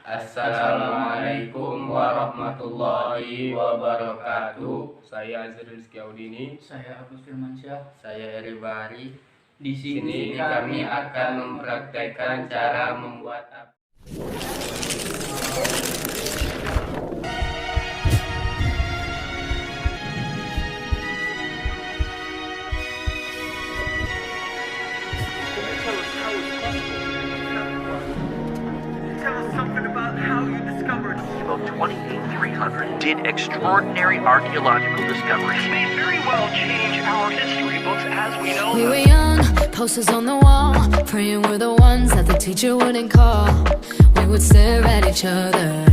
Assalamualaikum warahmatullahi wabarakatuh. Saya Azril Rizky Audini. Saya Agus Firmansyah. Saya Eri Bahari. Di Sini kami akan mempraktekkan cara membuat api. About 28300 did extraordinary archaeological discoveries. This may very well change our history books as we know We them. were young, posters on the wall, praying we're the ones that the teacher wouldn't call. We would stare at each other,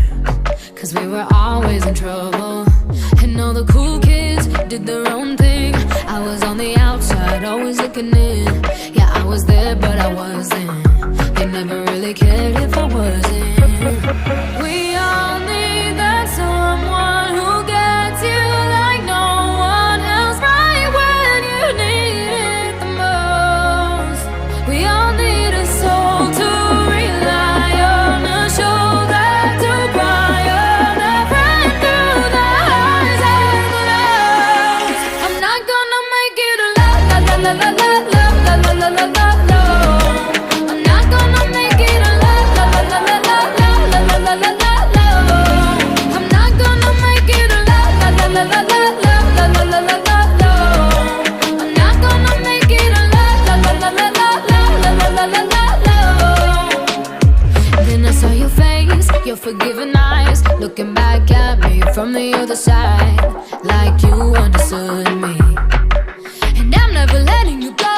cause we were always in trouble. And all the cool kids did their own thing. I was on the outside, always looking in. Yeah, I was there, but I wasn't. They never really cared if I wasn't. We all need that someone who gets you like no one else, right when you need it the most. We all need a soul to rely on, a shoulder to cry on, a friend through the highs and the lows. I'm not gonna make it a la la la la la la la la la la la la. I'm not gonna make it a la la la la la la la la la la la. I'm not gonna make it a la la la la la la la la la la la la. I'm not gonna make it a la la la la la la la la la la la. Then I saw your face, your forgiving eyes, looking back at me from the other side, like you understood me. And I'm never letting you go.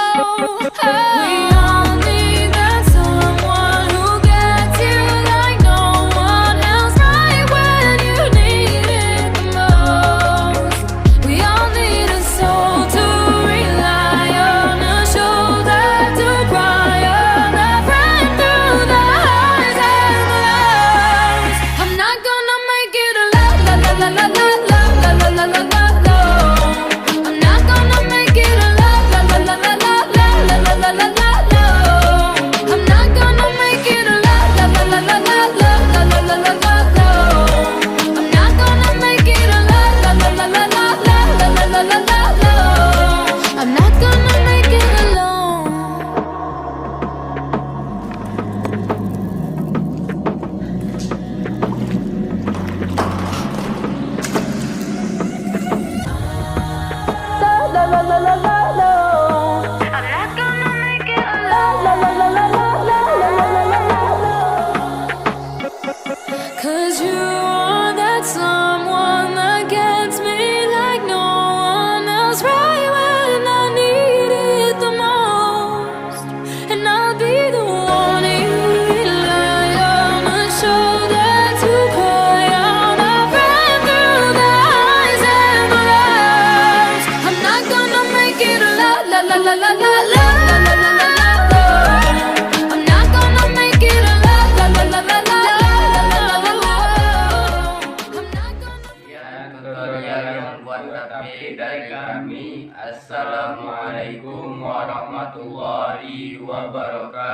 We all need that someone who gets you like no one else, right when you need it the most. We all need a soul to rely on, a shoulder to cry on, a friend through the highs and the lows. I'm not gonna make it a la la la la la la la la la la la la. I'm not gonna make it a la la la la la la la la la la la la. I'm not gonna make it a la la la la la la la la la la la la. I'm not gonna make it a la la la la la la la la la la la. I'm not gonna make it alone. La la la la la la. I'm not gonna make it alone. La la la la la la la la la la. 'Cause you are that someone that gets me like no one else, right when I need it the most. And I'll be the one you rely on, a shoulder to cry on, a friend through the highs and the lows. I'm not gonna make it a la la la la la la la la la la la. I'm not gonna make it a la la la la la la la la la. I'm not gonna. Sekian tutorial membuat api dari kami. Assalamualaikum warahmatullahi wabarakatuh.